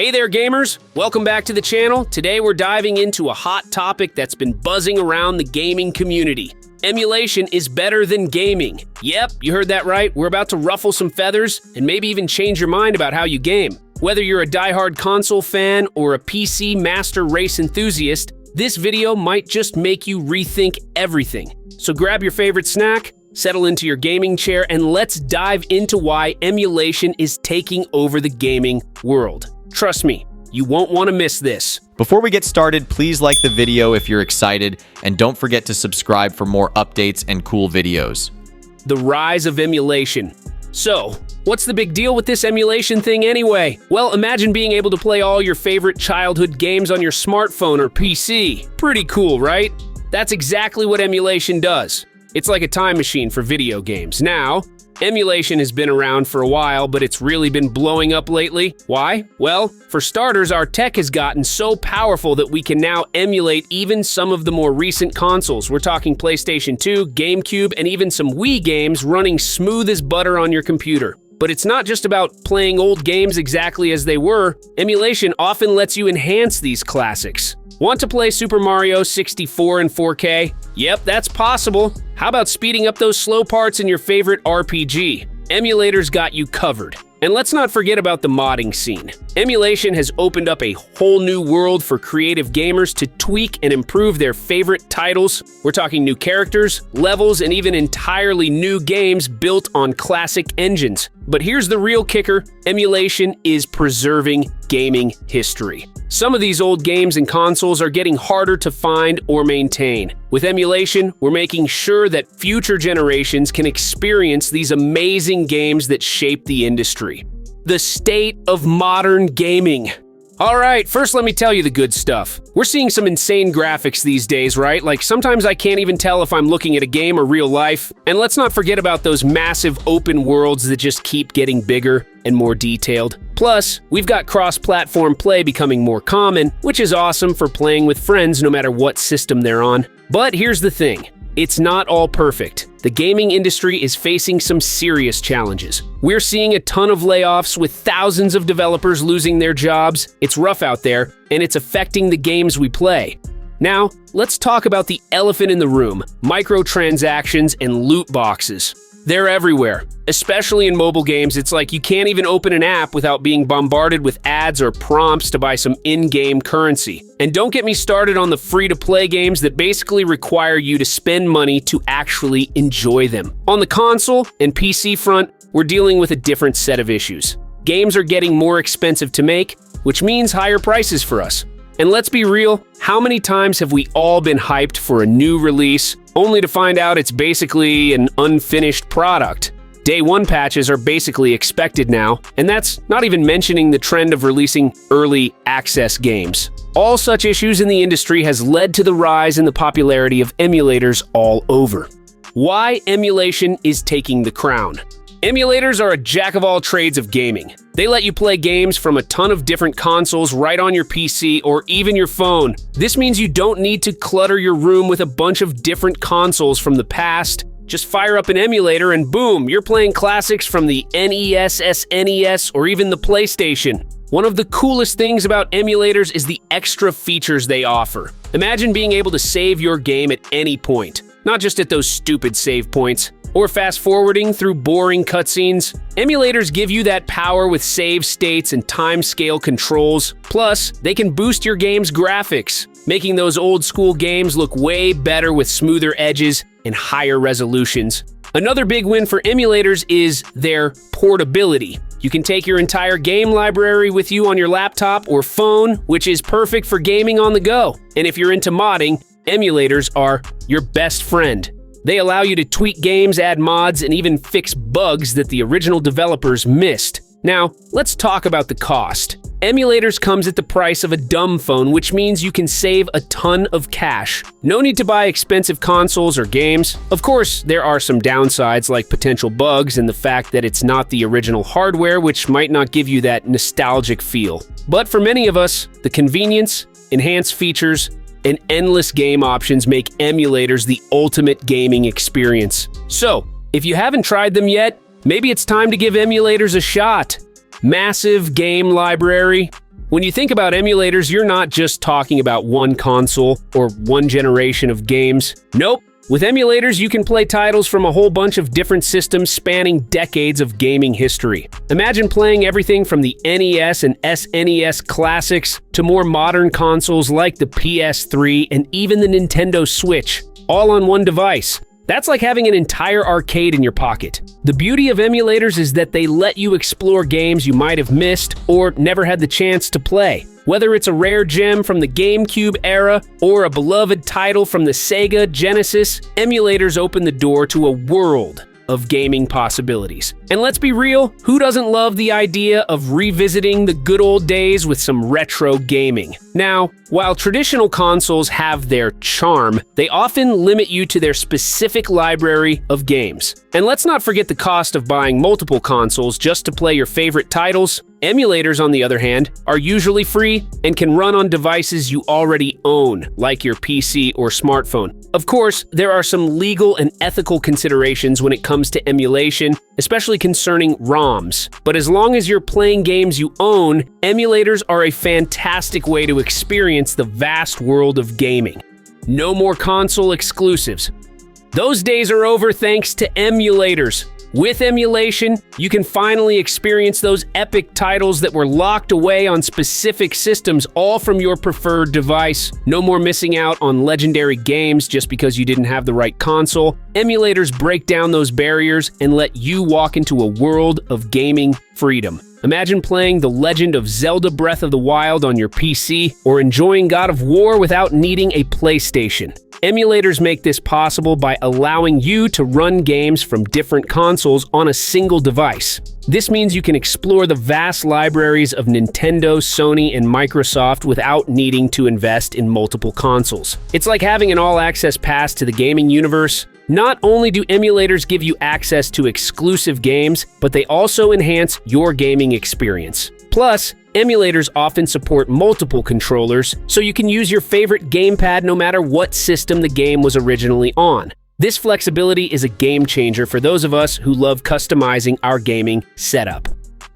Hey there gamers, welcome back to the channel. Today we're diving into a hot topic that's been buzzing around the gaming community. Emulation is better than gaming. Yep, you heard that right. We're about to ruffle some feathers and maybe even change your mind about how you game. Whether you're a diehard console fan or a PC master race enthusiast, this video might just make you rethink everything. So grab your favorite snack, settle into your gaming chair, and let's dive into why emulation is taking over the gaming world. Trust me, you won't want to miss this. Before we get started, please like the video if you're excited, and don't forget to subscribe for more updates and cool videos. The rise of emulation. So, what's the big deal with this emulation thing anyway? Well, imagine being able to play all your favorite childhood games on your smartphone or PC. Pretty cool, right? That's exactly what emulation does. It's like a time machine for video games. Now, emulation has been around for a while, but it's really been blowing up lately. Why? Well, for starters, our tech has gotten so powerful that we can now emulate even some of the more recent consoles. We're talking PlayStation 2, GameCube, and even some Wii games running smooth as butter on your computer. But it's not just about playing old games exactly as they were. Emulation often lets you enhance these classics. Want to play Super Mario 64 in 4K? Yep, that's possible. How about speeding up those slow parts in your favorite RPG? Emulators got you covered. And let's not forget about the modding scene. Emulation has opened up a whole new world for creative gamers to tweak and improve their favorite titles. We're talking new characters, levels, and even entirely new games built on classic engines. But here's the real kicker: emulation is preserving gaming history. Some of these old games and consoles are getting harder to find or maintain. With emulation, we're making sure that future generations can experience these amazing games that shape the industry. The state of modern gaming. Alright, first let me tell you the good stuff. We're seeing some insane graphics these days, right? Like sometimes I can't even tell if I'm looking at a game or real life. And let's not forget about those massive open worlds that just keep getting bigger and more detailed. Plus, we've got cross-platform play becoming more common, which is awesome for playing with friends no matter what system they're on. But here's the thing. It's not all perfect. The gaming industry is facing some serious challenges. We're seeing a ton of layoffs with thousands of developers losing their jobs. It's rough out there, and it's affecting the games we play. Now, let's talk about the elephant in the room: microtransactions and loot boxes. They're everywhere. Especially in mobile games, it's like you can't even open an app without being bombarded with ads or prompts to buy some in-game currency. And don't get me started on the free-to-play games that basically require you to spend money to actually enjoy them. On the console and PC front, we're dealing with a different set of issues. Games are getting more expensive to make, which means higher prices for us. And let's be real, how many times have we all been hyped for a new release, only to find out it's basically an unfinished product? Day one patches are basically expected now, and that's not even mentioning the trend of releasing early access games. All such issues in the industry has led to the rise in the popularity of emulators all over. Why emulation is taking the crown. Emulators are a jack of all trades of gaming. They let you play games from a ton of different consoles right on your PC or even your phone. This means you don't need to clutter your room with a bunch of different consoles from the past. Just fire up an emulator and boom, you're playing classics from the NES, SNES, or even the PlayStation. One of the coolest things about emulators is the extra features they offer. Imagine being able to save your game at any point, not just at those stupid save points, or fast-forwarding through boring cutscenes. Emulators give you that power with save states and time-scale controls. Plus, they can boost your game's graphics, making those old-school games look way better with smoother edges and higher resolutions. Another big win for emulators is their portability. You can take your entire game library with you on your laptop or phone, which is perfect for gaming on the go. And if you're into modding, emulators are your best friend. They allow you to tweak games, add mods, and even fix bugs that the original developers missed. Now, let's talk about the cost. Emulators comes at the price of a dumb phone, which means you can save a ton of cash. No need to buy expensive consoles or games. Of course, there are some downsides like potential bugs and the fact that it's not the original hardware, which might not give you that nostalgic feel. But for many of us, the convenience, enhanced features, and endless game options make emulators the ultimate gaming experience. So, if you haven't tried them yet, maybe it's time to give emulators a shot. Massive game library, When you think about emulators, you're not just talking about one console or one generation of games. Nope. With emulators, you can play titles from a whole bunch of different systems spanning decades of gaming history. Imagine playing everything from the NES and SNES classics to more modern consoles like the PS3 and even the Nintendo Switch, all on one device. That's like having an entire arcade in your pocket. The beauty of emulators is that they let you explore games you might have missed or never had the chance to play. Whether it's a rare gem from the GameCube era or a beloved title from the Sega Genesis, emulators open the door to a world of gaming possibilities. And let's be real, who doesn't love the idea of revisiting the good old days with some retro gaming? Now, while traditional consoles have their charm, they often limit you to their specific library of games. And let's not forget the cost of buying multiple consoles just to play your favorite titles. Emulators, on the other hand, are usually free and can run on devices you already own, like your PC or smartphone. Of course, there are some legal and ethical considerations when it comes to emulation, especially concerning ROMs. But as long as you're playing games you own, emulators are a fantastic way to experience the vast world of gaming. No more console exclusives. Those days are over thanks to emulators. With emulation, you can finally experience those epic titles that were locked away on specific systems, all from your preferred device. No more missing out on legendary games just because you didn't have the right console. Emulators break down those barriers and let you walk into a world of gaming freedom. Imagine playing The Legend of Zelda Breath of the Wild on your PC or enjoying God of War without needing a PlayStation. Emulators make this possible by allowing you to run games from different consoles on a single device. This means you can explore the vast libraries of Nintendo, Sony, and Microsoft without needing to invest in multiple consoles. It's like having an all-access pass to the gaming universe. Not only do emulators give you access to exclusive games, but they also enhance your gaming experience. Plus, emulators often support multiple controllers, so you can use your favorite gamepad no matter what system the game was originally on. This flexibility is a game changer for those of us who love customizing our gaming setup.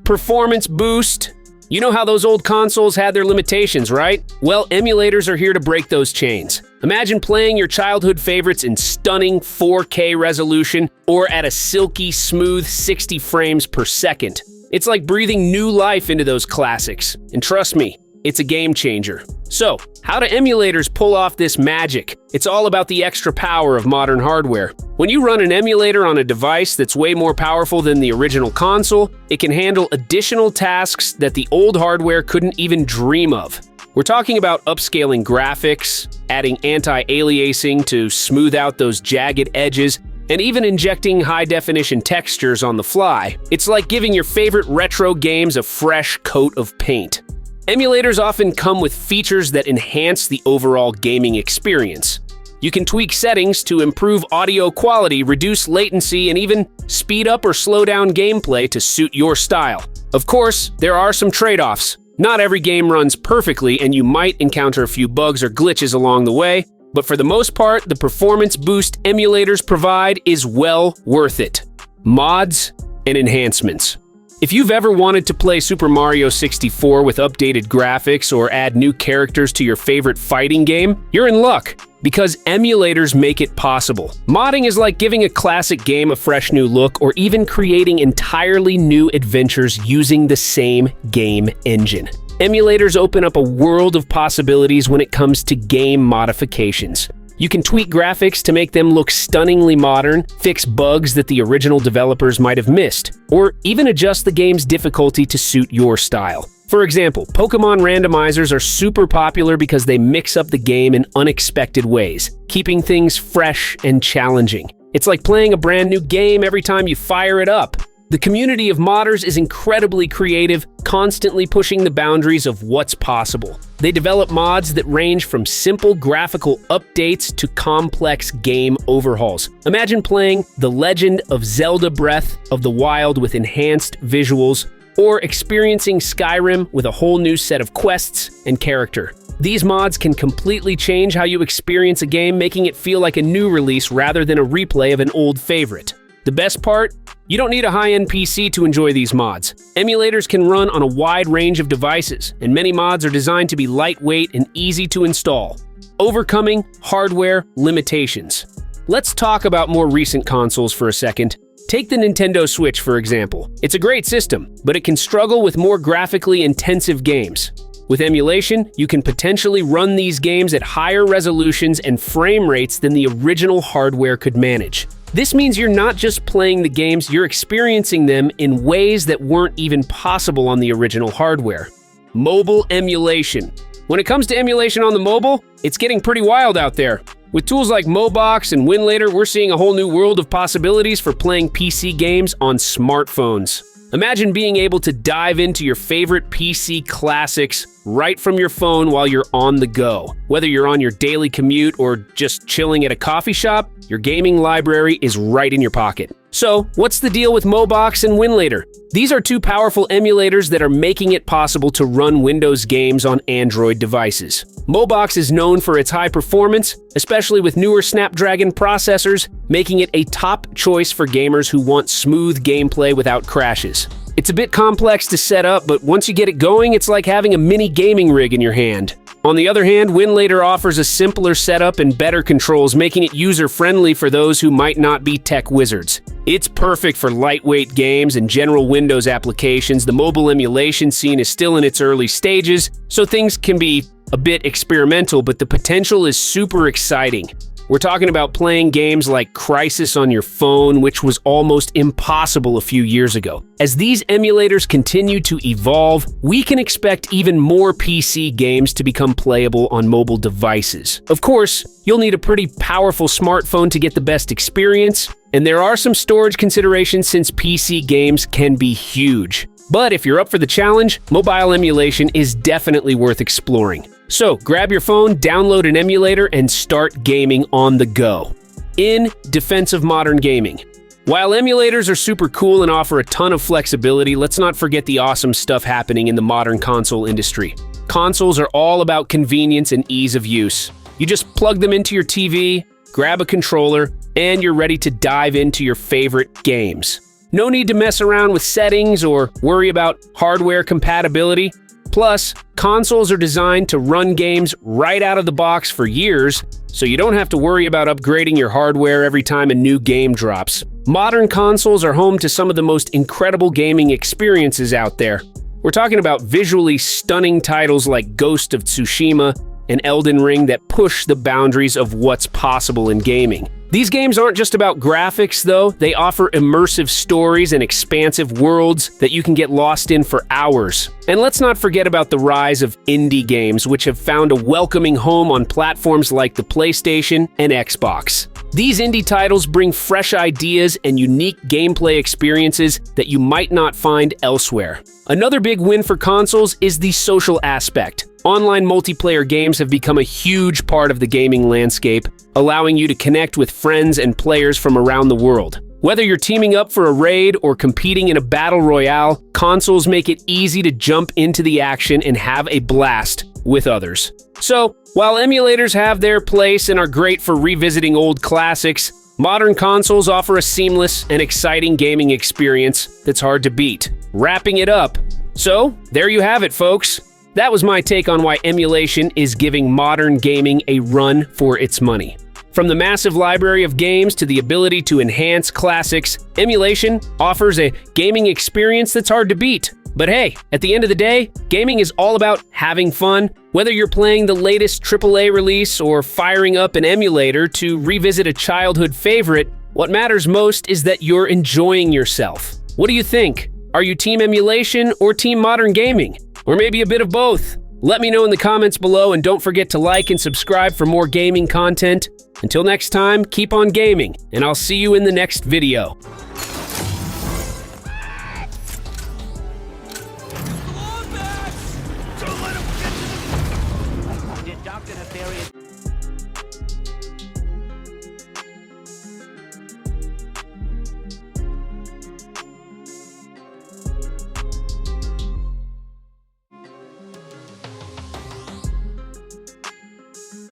Performance boost. You know how those old consoles had their limitations, right? Well, emulators are here to break those chains. Imagine playing your childhood favorites in stunning 4K resolution or at a silky smooth 60 frames per second. It's like breathing new life into those classics. And trust me, it's a game changer. So, how do emulators pull off this magic? It's all about the extra power of modern hardware. When you run an emulator on a device that's way more powerful than the original console, it can handle additional tasks that the old hardware couldn't even dream of. We're talking about upscaling graphics, adding anti-aliasing to smooth out those jagged edges, and even injecting high-definition textures on the fly. It's like giving your favorite retro games a fresh coat of paint. Emulators often come with features that enhance the overall gaming experience. You can tweak settings to improve audio quality, reduce latency, and even speed up or slow down gameplay to suit your style. Of course, there are some trade-offs. Not every game runs perfectly, and you might encounter a few bugs or glitches along the way, but for the most part, the performance boost emulators provide is well worth it. Mods and enhancements. If you've ever wanted to play Super Mario 64 with updated graphics or add new characters to your favorite fighting game, you're in luck, because emulators make it possible. Modding is like giving a classic game a fresh new look or even creating entirely new adventures using the same game engine. Emulators open up a world of possibilities when it comes to game modifications. You can tweak graphics to make them look stunningly modern, fix bugs that the original developers might have missed, or even adjust the game's difficulty to suit your style. For example, Pokemon randomizers are super popular because they mix up the game in unexpected ways, keeping things fresh and challenging. It's like playing a brand new game every time you fire it up. The community of modders is incredibly creative, constantly pushing the boundaries of what's possible. They develop mods that range from simple graphical updates to complex game overhauls. Imagine playing The Legend of Zelda Breath of the Wild with enhanced visuals, or experiencing Skyrim with a whole new set of quests and character. These mods can completely change how you experience a game, making it feel like a new release rather than a replay of an old favorite. The best part? You don't need a high-end PC to enjoy these mods. Emulators can run on a wide range of devices, and many mods are designed to be lightweight and easy to install, overcoming hardware limitations. Let's talk about more recent consoles for a second. Take the Nintendo Switch, for example. It's a great system, but it can struggle with more graphically intensive games. With emulation, you can potentially run these games at higher resolutions and frame rates than the original hardware could manage. This means you're not just playing the games, you're experiencing them in ways that weren't even possible on the original hardware. Mobile emulation. When it comes to emulation on the mobile, it's getting pretty wild out there. With tools like Mobox and Winlator, we're seeing a whole new world of possibilities for playing PC games on smartphones. Imagine being able to dive into your favorite PC classics right from your phone while you're on the go. Whether you're on your daily commute or just chilling at a coffee shop, your gaming library is right in your pocket. So, what's the deal with Mobox and Winlator? These are two powerful emulators that are making it possible to run Windows games on Android devices. Mobox is known for its high performance, especially with newer Snapdragon processors, making it a top choice for gamers who want smooth gameplay without crashes. It's a bit complex to set up, but once you get it going, it's like having a mini gaming rig in your hand. On the other hand, Winlator offers a simpler setup and better controls, making it user-friendly for those who might not be tech wizards. It's perfect for lightweight games and general Windows applications. The mobile emulation scene is still in its early stages, so things can be a bit experimental, but the potential is super exciting. We're talking about playing games like Crysis on your phone, which was almost impossible a few years ago. As these emulators continue to evolve, we can expect even more PC games to become playable on mobile devices. Of course, you'll need a pretty powerful smartphone to get the best experience, and there are some storage considerations since PC games can be huge. But if you're up for the challenge, mobile emulation is definitely worth exploring. So grab your phone, download an emulator, and start gaming on the go. In defense of modern gaming. While emulators are super cool and offer a ton of flexibility, let's not forget the awesome stuff happening in the modern console industry. Consoles are all about convenience and ease of use. You just plug them into your TV, grab a controller, and you're ready to dive into your favorite games. No need to mess around with settings or worry about hardware compatibility. Plus, consoles are designed to run games right out of the box for years, so you don't have to worry about upgrading your hardware every time a new game drops. Modern consoles are home to some of the most incredible gaming experiences out there. We're talking about visually stunning titles like Ghost of Tsushima and Elden Ring that push the boundaries of what's possible in gaming. These games aren't just about graphics, though. They offer immersive stories and expansive worlds that you can get lost in for hours. And let's not forget about the rise of indie games, which have found a welcoming home on platforms like the PlayStation and Xbox. These indie titles bring fresh ideas and unique gameplay experiences that you might not find elsewhere. Another big win for consoles is the social aspect. Online multiplayer games have become a huge part of the gaming landscape, allowing you to connect with friends and players from around the world. Whether you're teaming up for a raid or competing in a battle royale, consoles make it easy to jump into the action and have a blast with others. So, while emulators have their place and are great for revisiting old classics, modern consoles offer a seamless and exciting gaming experience that's hard to beat. Wrapping it up. So, there you have it, folks. That was my take on why emulation is giving modern gaming a run for its money. From the massive library of games to the ability to enhance classics, emulation offers a gaming experience that's hard to beat. But hey, at the end of the day, gaming is all about having fun. Whether you're playing the latest AAA release or firing up an emulator to revisit a childhood favorite, what matters most is that you're enjoying yourself. What do you think? Are you team emulation or team modern gaming? Or maybe a bit of both? Let me know in the comments below, and don't forget to like and subscribe for more gaming content. Until next time, keep on gaming, and I'll see you in the next video.